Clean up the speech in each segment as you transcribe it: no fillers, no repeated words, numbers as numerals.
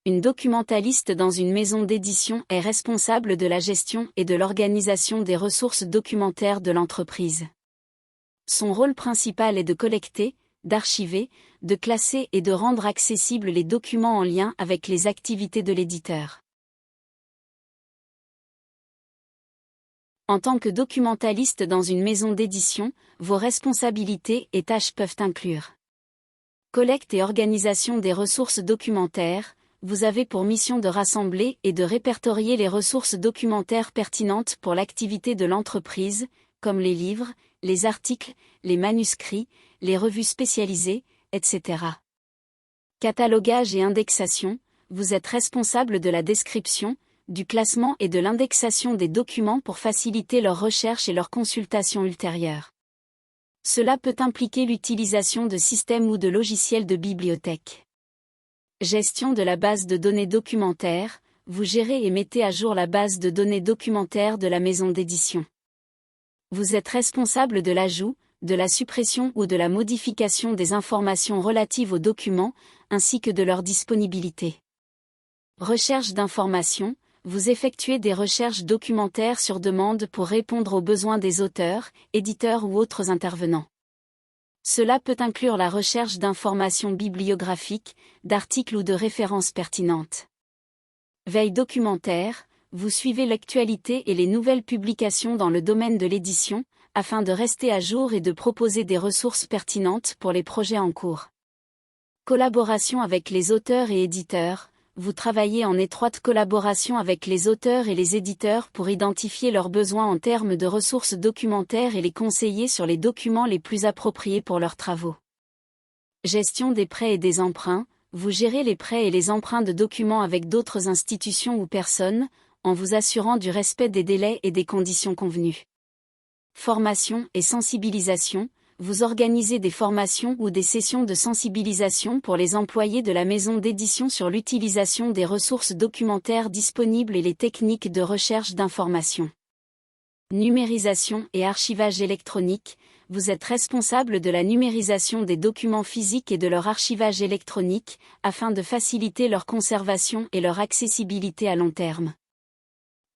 Une documentaliste dans une maison d'édition est responsable de la gestion et de l'organisation des ressources documentaires de l'entreprise. Son rôle principal est de collecter, d'archiver, de classer et de rendre accessibles les documents en lien avec les activités de l'éditeur. En tant que documentaliste dans une maison d'édition, vos responsabilités et tâches peuvent inclure collecte et organisation des ressources documentaires. Vous avez pour mission de rassembler et de répertorier les ressources documentaires pertinentes pour l'activité de l'entreprise, comme les livres, les articles, les manuscrits, les revues spécialisées, etc. Catalogage et indexation, vous êtes responsable de la description, du classement et de l'indexation des documents pour faciliter leur recherche et leur consultation ultérieure. Cela peut impliquer l'utilisation de systèmes ou de logiciels de bibliothèque. Gestion de la base de données documentaire, vous gérez et mettez à jour la base de données documentaire de la maison d'édition. Vous êtes responsable de l'ajout, de la suppression ou de la modification des informations relatives aux documents, ainsi que de leur disponibilité. Recherche d'informations, vous effectuez des recherches documentaires sur demande pour répondre aux besoins des auteurs, éditeurs ou autres intervenants. Cela peut inclure la recherche d'informations bibliographiques, d'articles ou de références pertinentes. Veille documentaire, vous suivez l'actualité et les nouvelles publications dans le domaine de l'édition, afin de rester à jour et de proposer des ressources pertinentes pour les projets en cours. Collaboration avec les auteurs et éditeurs, vous travaillez en étroite collaboration avec les auteurs et les éditeurs pour identifier leurs besoins en termes de ressources documentaires et les conseiller sur les documents les plus appropriés pour leurs travaux. Gestion des prêts et des emprunts, vous gérez les prêts et les emprunts de documents avec d'autres institutions ou personnes, en vous assurant du respect des délais et des conditions convenues. Formation et sensibilisation, vous organisez des formations ou des sessions de sensibilisation pour les employés de la maison d'édition sur l'utilisation des ressources documentaires disponibles et les techniques de recherche d'informations. Numérisation et archivage électronique, vous êtes responsable de la numérisation des documents physiques et de leur archivage électronique, afin de faciliter leur conservation et leur accessibilité à long terme.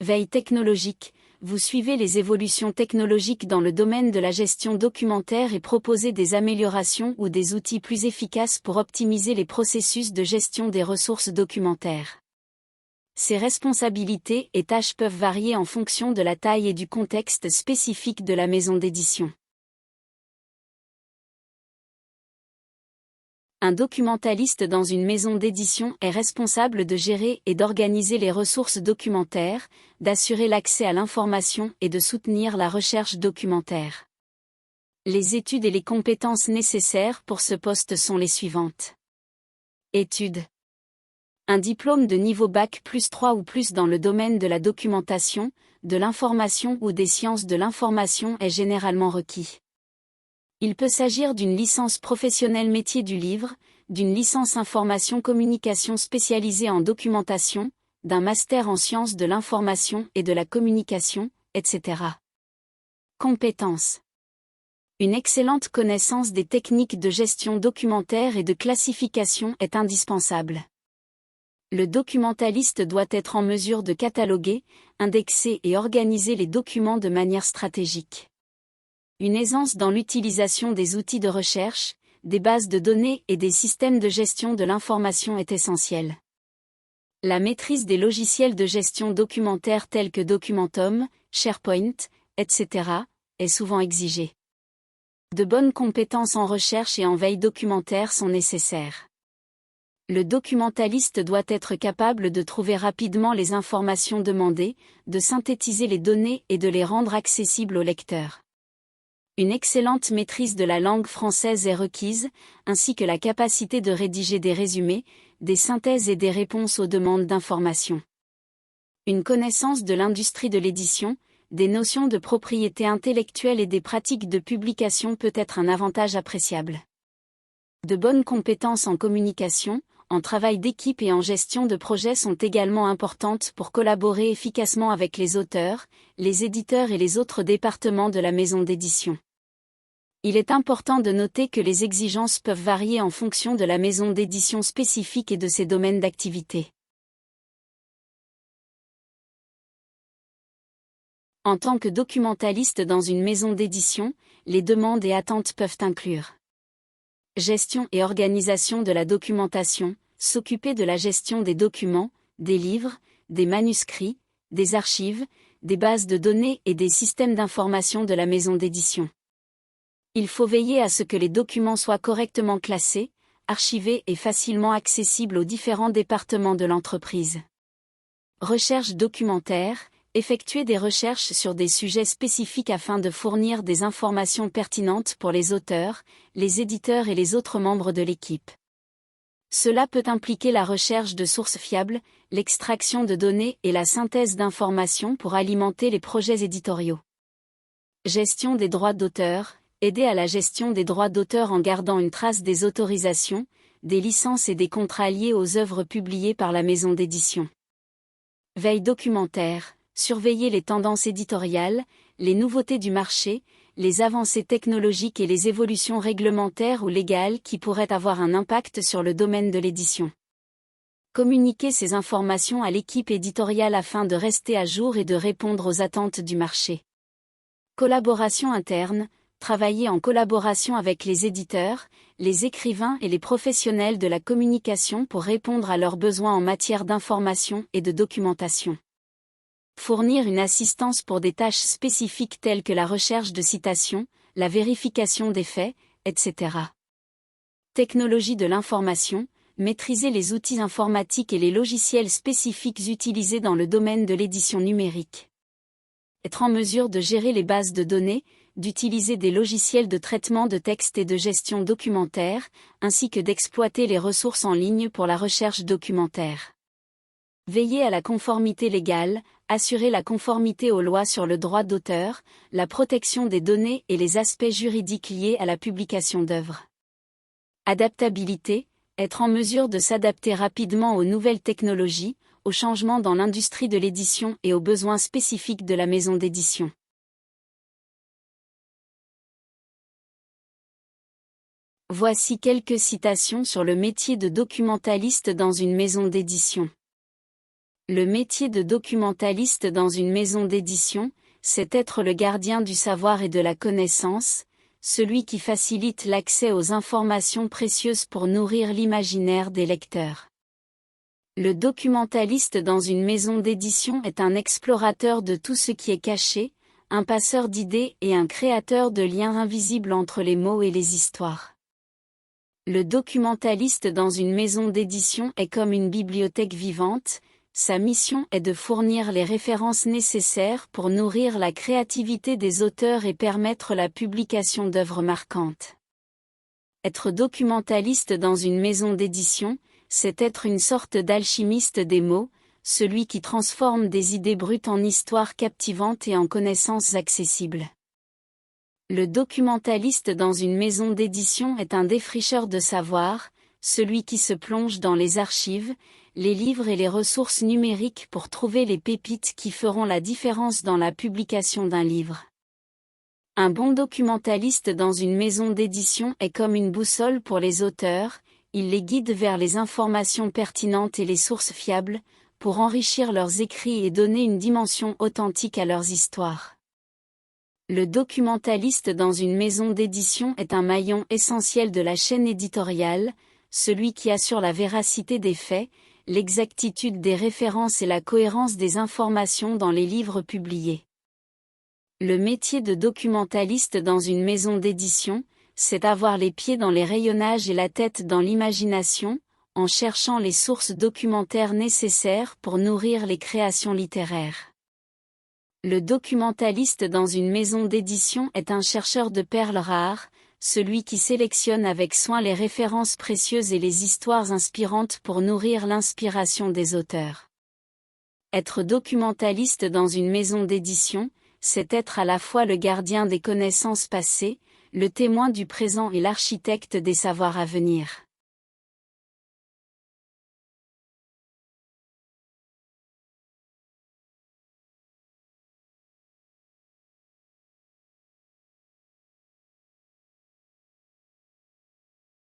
Veille technologique, vous suivez les évolutions technologiques dans le domaine de la gestion documentaire et proposez des améliorations ou des outils plus efficaces pour optimiser les processus de gestion des ressources documentaires. Ces responsabilités et tâches peuvent varier en fonction de la taille et du contexte spécifique de la maison d'édition. Un documentaliste dans une maison d'édition est responsable de gérer et d'organiser les ressources documentaires, d'assurer l'accès à l'information et de soutenir la recherche documentaire. Les études et les compétences nécessaires pour ce poste sont les suivantes. Études. Un diplôme de niveau Bac plus 3 ou plus dans le domaine de la documentation, de l'information ou des sciences de l'information est généralement requis. Il peut s'agir d'une licence professionnelle métier du livre, d'une licence information communication spécialisée en documentation, d'un master en sciences de l'information et de la communication, etc. Compétences. Une excellente connaissance des techniques de gestion documentaire et de classification est indispensable. Le documentaliste doit être en mesure de cataloguer, indexer et organiser les documents de manière stratégique. Une aisance dans l'utilisation des outils de recherche, des bases de données et des systèmes de gestion de l'information est essentielle. La maîtrise des logiciels de gestion documentaire tels que Documentum, SharePoint, etc., est souvent exigée. De bonnes compétences en recherche et en veille documentaire sont nécessaires. Le documentaliste doit être capable de trouver rapidement les informations demandées, de synthétiser les données et de les rendre accessibles au lecteur. Une excellente maîtrise de la langue française est requise, ainsi que la capacité de rédiger des résumés, des synthèses et des réponses aux demandes d'information. Une connaissance de l'industrie de l'édition, des notions de propriété intellectuelle et des pratiques de publication peut être un avantage appréciable. De bonnes compétences en communication, en travail d'équipe et en gestion de projet sont également importantes pour collaborer efficacement avec les auteurs, les éditeurs et les autres départements de la maison d'édition. Il est important de noter que les exigences peuvent varier en fonction de la maison d'édition spécifique et de ses domaines d'activité. En tant que documentaliste dans une maison d'édition, les demandes et attentes peuvent inclure gestion et organisation de la documentation, s'occuper de la gestion des documents, des livres, des manuscrits, des archives, des bases de données et des systèmes d'information de la maison d'édition. Il faut veiller à ce que les documents soient correctement classés, archivés et facilement accessibles aux différents départements de l'entreprise. Recherche documentaire, effectuer des recherches sur des sujets spécifiques afin de fournir des informations pertinentes pour les auteurs, les éditeurs et les autres membres de l'équipe. Cela peut impliquer la recherche de sources fiables, l'extraction de données et la synthèse d'informations pour alimenter les projets éditoriaux. Gestion des droits d'auteur, aider à la gestion des droits d'auteur en gardant une trace des autorisations, des licences et des contrats liés aux œuvres publiées par la maison d'édition. Veille documentaire, surveiller les tendances éditoriales, les nouveautés du marché, les avancées technologiques et les évolutions réglementaires ou légales qui pourraient avoir un impact sur le domaine de l'édition. Communiquer ces informations à l'équipe éditoriale afin de rester à jour et de répondre aux attentes du marché. Collaboration interne, travailler en collaboration avec les éditeurs, les écrivains et les professionnels de la communication pour répondre à leurs besoins en matière d'information et de documentation. Fournir une assistance pour des tâches spécifiques telles que la recherche de citations, la vérification des faits, etc. Technologie de l'information, maîtriser les outils informatiques et les logiciels spécifiques utilisés dans le domaine de l'édition numérique. Être en mesure de gérer les bases de données, d'utiliser des logiciels de traitement de texte et de gestion documentaire, ainsi que d'exploiter les ressources en ligne pour la recherche documentaire. Veiller à la conformité légale, assurer la conformité aux lois sur le droit d'auteur, la protection des données et les aspects juridiques liés à la publication d'œuvres. Adaptabilité, être en mesure de s'adapter rapidement aux nouvelles technologies, aux changements dans l'industrie de l'édition et aux besoins spécifiques de la maison d'édition. Voici quelques citations sur le métier de documentaliste dans une maison d'édition. Le métier de documentaliste dans une maison d'édition, c'est être le gardien du savoir et de la connaissance, celui qui facilite l'accès aux informations précieuses pour nourrir l'imaginaire des lecteurs. Le documentaliste dans une maison d'édition est un explorateur de tout ce qui est caché, un passeur d'idées et un créateur de liens invisibles entre les mots et les histoires. Le documentaliste dans une maison d'édition est comme une bibliothèque vivante. Sa mission est de fournir les références nécessaires pour nourrir la créativité des auteurs et permettre la publication d'œuvres marquantes. Être documentaliste dans une maison d'édition, c'est être une sorte d'alchimiste des mots, celui qui transforme des idées brutes en histoires captivantes et en connaissances accessibles. Le documentaliste dans une maison d'édition est un défricheur de savoir, celui qui se plonge dans les archives, les livres et les ressources numériques pour trouver les pépites qui feront la différence dans la publication d'un livre. Un bon documentaliste dans une maison d'édition est comme une boussole pour les auteurs, il les guide vers les informations pertinentes et les sources fiables, pour enrichir leurs écrits et donner une dimension authentique à leurs histoires. Le documentaliste dans une maison d'édition est un maillon essentiel de la chaîne éditoriale, celui qui assure la véracité des faits, l'exactitude des références et la cohérence des informations dans les livres publiés. Le métier de documentaliste dans une maison d'édition, c'est avoir les pieds dans les rayonnages et la tête dans l'imagination, en cherchant les sources documentaires nécessaires pour nourrir les créations littéraires. Le documentaliste dans une maison d'édition est un chercheur de perles rares, celui qui sélectionne avec soin les références précieuses et les histoires inspirantes pour nourrir l'inspiration des auteurs. Être documentaliste dans une maison d'édition, c'est être à la fois le gardien des connaissances passées, le témoin du présent et l'architecte des savoirs à venir.